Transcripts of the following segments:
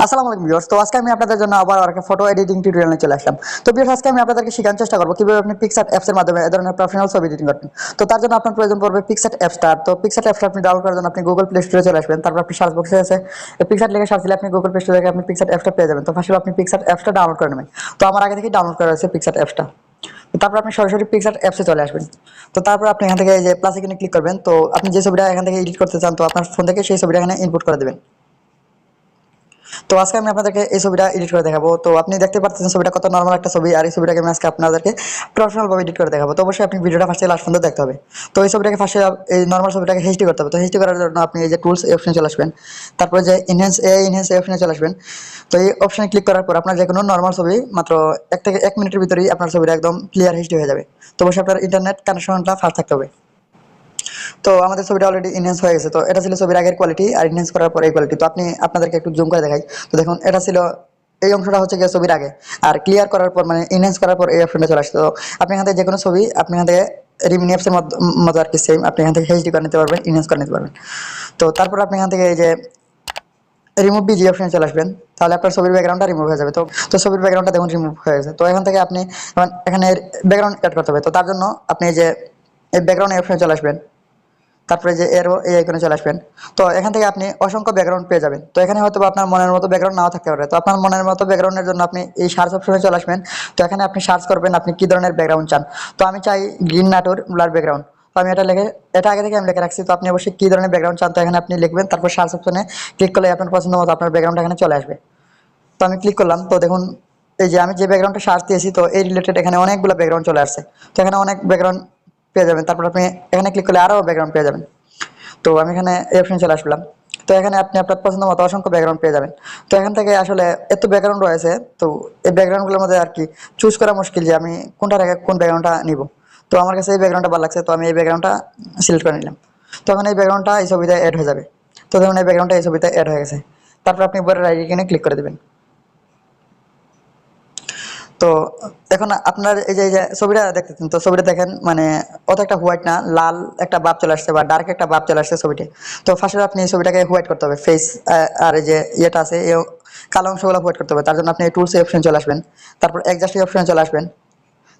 আসসালামু আলাইকুম ভিউয়ার্স। তো আজকে আমি আপনাদের জন্য আবার একটা ফটো এডিটিং টিউটোরিয়াল নিয়ে চলে আসলাম। তো ভিউয়ার্স, আজকে আমি আপনাদেরকে শেখানোর চেষ্টা করব কিভাবে আপনি পিক্সার্ট অ্যাপস এর মাধ্যমে এই ধরনের প্রফেশনাল ছবি এডিটিং করবেন। তো তার জন্য আপনার প্রয়োজন পড়বে পিক্সার্ট অ্যাপসটা। তো পিক্সার্ট অ্যাপসটা আপনি ডাউনলোড করার জন্য আপনি গুগল প্লে স্টোরে চলে আসবেন। তারপর আপনি সার্চ বক্সে আছে পিক্সার্ট লিখে সার্চ দিলে আপনি গুগল প্লে স্টোর থেকে আপনি পিক্সার্ট অ্যাপসটা পেয়ে যাবেন। তো ফার্স্টে আপনি পিক্সার্ট অ্যাপসটা ডাউনলোড করে নেবেন। তো আমার আগে থেকেই ডাউনলোড করা আছে পিক্সার্ট অ্যাপসটা। তারপর আপনি সরাসরি পিক্সার্ট অ্যাপসে চলে আসবেন। তো তারপর আপনি এখান থেকে এই যে প্লাস আইকনে ক্লিক করবেন। তো আপনি যে ছবিটা এখান থেকে এডিট করতে চান, তো আপনার ফোন থেকে সেই ছবিটা এখানে ইনপুট করে দেবেন। তো আজকে আমি আপনাদেরকে এই ছবিটা এডিট করে দেখাবো। তো আপনি দেখতে পাচ্ছেন ছবিটা কত নরমাল একটা ছবি, আর এই ছবিটাকে আমি আজকে আপনাদেরকে প্রফেশনাল ভাবে এডিট করে দেখাবো। তো অবশ্যই আপনি ভিডিওটা ফার্স্টে লাস্ট পর্যন্ত দেখতে হবে। তো এই ছবিটাকে ফার্স্টে এই নরমাল ছবিটাকে এইচডি করতে হবে। তো এইচডি করার জন্য আপনি এই যে টুলস এই অপশনে চলে আসবেন। তারপরে যে এনহ্যান্স এই অপশনে চলে আসবেন। তো এই অপশনে ক্লিক করার পর আপনার যে কোনো নরমাল ছবি মাত্র 1 থেকে 1 মিনিটের ভিতরেই আপনার ছবিটা একদম ক্লিয়ার এইচডি হয়ে যাবে। তো অবশ্যই আপনার ইন্টারনেট কানেকশনটা ফাস্ট থাকতে হবে। তো আমাদের ছবিটা অলরেডি এনহ্যান্স হয়ে গেছে। তো এটা ছিল ছবির আগের কোয়ালিটি, আর এনহ্যান্স করার পর এই কোয়ালিটি। তো আপনি আপনাদেরকে একটু জুম করে দেখাই। তো দেখুন, এটা ছিল এই অংশটা হচ্ছে গিয়ে ছবির আগে, আর ক্লিয়ার করার পর মানে এনহ্যান্স করার পর এই অপশনটা চলে আসছে। তো আপনি এখান থেকে যে কোনো ছবি আপনি এখান থেকে রিমিনি অ্যাপসের মতো আর কি সেম আপনি এখান থেকে এইচডি করে নিতে পারবেন, এনহ্যান্স করে নিতে পারবেন। তো তারপর আপনি এখান থেকে এই যে রিমুভ বিজি অপশনে চলে আসবেন। তাহলে আপনার ছবির ব্যাকগ্রাউন্ডটা রিমুভ হয়ে যাবে। তো ছবির ব্যাকগ্রাউন্ডটা দেখুন রিমুভ হয়ে গেছে। তো এখান থেকে আপনি এখানে ব্যাকগ্রাউন্ড অ্যাড করতে হবে। তো তার জন্য আপনি এই যে এই ব্যাকগ্রাউন্ড অপশনে চলে আসবেন। তারপরে যে এরো এই আইকনে চলে আসবেন। তো এখান থেকে আপনি অসংখ্য ব্যাকগ্রাউন্ড পেয়ে যাবেন। তো এখানে হয়তো আপনার মনের মতো ব্যাকগ্রাউন্ড নাও থাকতে পারে। তো আপনার মনের মতো ব্যাকগ্রাউন্ডের জন্য আপনি এই সার্চ অপশনে চলে আসবেন। তো এখানে আপনি সার্চ করবেন আপনি কি ধরনের ব্যাকগ্রাউন্ড চান। তো আমি চাই গ্রিন নাটুর ব্লার ব্যাকগ্রাউন্ড। তো আমি এটা আগে থেকে আমি লিখে রাখছি। তো আপনি অবশ্যই কি ধরনের ব্যাকগ্রাউন্ড চান, তো এখানে আপনি লিখবেন। তারপর সার্চ অপশনে ক্লিক করলে আপনার পছন্দ মতো আপনার ব্যাকগ্রাউন্ড এখানে চলে আসবে। তো আমি ক্লিক করলাম। তো দেখুন, এই যে আমি যে ব্যাকগ্রাউন্ডটা সার্চ দিয়েছি, তো এই রিলেটেড এখানে অনেকগুলো ব্যাকগ্রাউন্ড চলে আসছে। তো এখানে অনেক ব্যাকগ্রাউন্ড পেয়ে যাবেন। তারপর আপনি এখানে ক্লিক করলে আরও ব্যাকগ্রাউন্ড পেয়ে যাবেন। তো আমি এখানে এই অপশনে চলে আসলাম। তো এখানে আপনি আপনার পছন্দ মতো অসংখ্য ব্যাকগ্রাউন্ড পেয়ে যাবেন। তো এখান থেকে আসলে এত ব্যাকগ্রাউন্ড রয়েছে। তো এই ব্যাকগ্রাউন্ডগুলোর মধ্যে আর কি চুজ করা মুশকিল যে আমি কোনটা রেখে কোন ব্যাকগ্রাউন্ডটা নিব। তো আমার কাছে এই ব্যাকগ্রাউন্ডটা ভালো লাগছে, তো আমি এই ব্যাকগ্রাউন্ডটা সিলেক্ট করে নিলাম। তো এখন এই ব্যাকগ্রাউন্ডটা এই ছবিতে অ্যাড হয়ে যাবে। তো ধরুন এই ব্যাকগ্রাউন্ডটা এই ছবিতে অ্যাড হয়ে গেছে। তারপর আপনি উপরে রাইট আইকনে ক্লিক করে দেবেন। তো এখন আপনার এই যে ছবিটা দেখতেছেন, তো ছবিটা দেখেন মানে অত একটা হোয়াইট না, লাল একটা ভাব চলে আসছে বা ডার্ক একটা ভাব চলে আসছে ছবিতে। তো ফার্স্টে আপনি এই ছবিটাকে হোয়াইট করতে হবে, ফেস আর এই যে ইয়েটা আছে এই কালো অংশগুলো হোয়াইট করতে হবে। তার জন্য আপনি এই টুলস অপশন চলে আসবেন। তারপর অ্যাডজাস্ট অপশনে চলে আসবেন।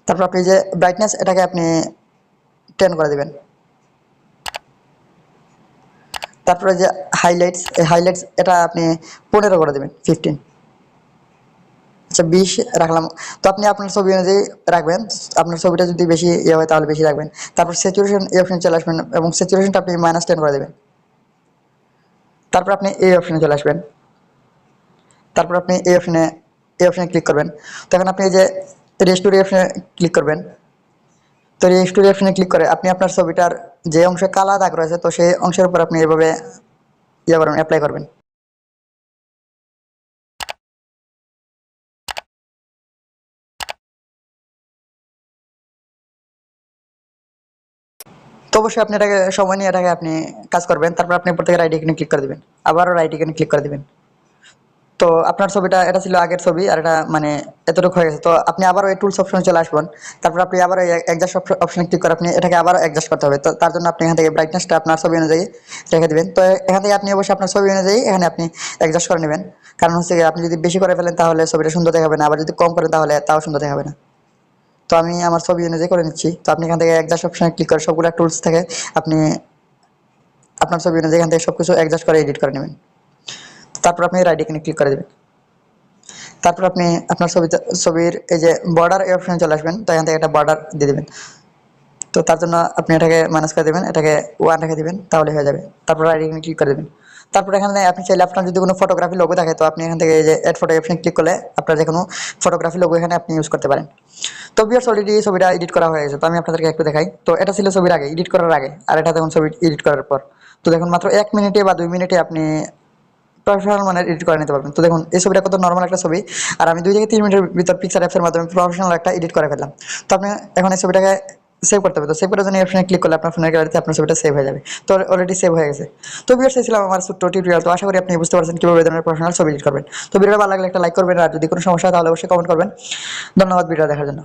তারপর আপনি যে ব্রাইটনেস এটাকে আপনি 10 করে দিবেন। তারপরে যে হাইলাইটস, এই হাইলাইটস এটা আপনি 15 করে দেবেন, 15। আচ্ছা, 20 রাখলাম। তো আপনি আপনার ছবি অনুযায়ী রাখবেন। আপনার ছবিটা যদি বেশি ইয়ে হয় তাহলে বেশি রাখবেন। তারপর স্যাচুরেশন এই অপশনে চলে আসবেন এবং স্যাচুরেশনটা আপনি -10 করে দেবেন। তারপর আপনি এই অপশনে চলে আসবেন। তারপর আপনি এই অপশনে ক্লিক করবেন। তো এখন আপনি এই যে রেস্টোর অপশনে ক্লিক করবেন। তো রেস্টোর অপশনে ক্লিক করে আপনি আপনার ছবিটার যে অংশে কালা দাগ রয়েছে, তো সেই অংশের উপর আপনি এভাবে ইয়ে করবেন, অ্যাপ্লাই করবেন। তো অবশ্যই আপনি এটাকে সময় নিয়ে এটাকে আপনি কাজ করবেন। তারপর আপনি উপর থেকে রাইট আইকনে ক্লিক করে দিবেন। আবারও রাইট আইকনে ক্লিক করে দিবেন। তো আপনার ছবিটা এটা ছিল আগের ছবি, আর এটা মানে এতটুকু হয়ে গেছে। তো আপনি আবারও এই টুলস অপশনে চলে আসবেন। তারপর আপনি আবার এই অ্যাডজাস্ট অপশনে ক্লিক করে আপনি এটাকে আবারও অ্যাডজাস্ট করতে হবে। তো তার জন্য আপনি এখান থেকে ব্রাইটনেসটা আপনার ছবি অনুযায়ী রেখে দিবেন। তো এখান থেকে আপনি অবশ্যই আপনার ছবি অনুযায়ী এখানে আপনি অ্যাডজাস্ট করে নেবেন। কারণ হচ্ছে আপনি যদি বেশি করে ফেলেন তাহলে ছবিটা সুন্দর দেখাবে না, আবার যদি কম করেন তাহলে তাও সুন্দর দেখাবে না। তো আমি আমার ছবি অনুযায়ী করে নিচ্ছি। তো আপনি এখান থেকে অ্যাডজাস্ট অপশনে ক্লিক করে সবগুলো টুলস থেকে আপনি আপনার ছবি অনুযায়ী এখান থেকে সবকিছু অ্যাডজাস্ট করে এডিট করে নেবেন। তারপর আপনি রাইট আইকনে ক্লিক করে দেবেন। তারপর আপনি আপনার ছবির এই যে বর্ডার এই অপশনে চলে আসবেন। তো এখান থেকে একটা বর্ডার দিয়ে দেবেন। তো তার জন্য আপনি এটাকে মাইনাস করে দেবেন, এটাকে 1 রেখে দিবেন, তাহলে হয়ে যাবে। তারপর রাইট আইকনে ক্লিক করে দেবেন। তারপর এখানে আপনি চাইলে আপনার যদি কোনো ফটোগ্রাফি লোগো থাকে, তো আপনি এখান থেকে এই যে অ্যাড ফটো অপশনে ক্লিক করলে আপনার যে কোনো ফটোগ্রাফি লোগো এখানে আপনি ইউজ করতে পারেন। তো ভিউয়ার্স, অলরেডি এই ছবিটা এডিট করা হয়ে গেছে। তো আমি আপনাদেরকে একটু দেখাই। তো এটা ছিল ছবির আগে, এডিট করার আগে, আর এটা দেখুন ছবি এডিট করার পর। তো দেখুন মাত্র 1 মিনিটে বা 2 মিনিটে আপনি প্রফেশনাল মানের এডিট করে নিতে পারবেন। তো দেখুন এই ছবিটা কত নরমাল একটা ছবি, আর আমি 2 থেকে 3 মিনিটের ভিতর পিকচার অ্যাপসের মাধ্যমে প্রফেশনাল একটা এডিট করে ফেললাম। তো আপনি এখন এই ছবিটাকে সেভ করতে হবে। তো সেভ করার জন্য এই অপশনে ক্লিক করলে আপনার ফোনের গ্যালারিতে আপনার ছবিটা সেভ হয়ে যাবে। তো অলরেডি সেভ হয়ে গেছে। তো ভিউয়ার্স, এই ছিল আমার ছোট্ট টিউটোরিয়াল। তো আশা করি আপনি বুঝতে পারছেন কিভাবে এই ধরনের প্রফেশনাল ছবি এডিট করবেন। তো ভিডিওটা ভালো লাগলে একটা লাইক করবেন, আর যদি কোনো সমস্যা হয় তাহলে অবশ্যই কমেন্ট করবেন। ধন্যবাদ ভিডিও দেখার জন্য।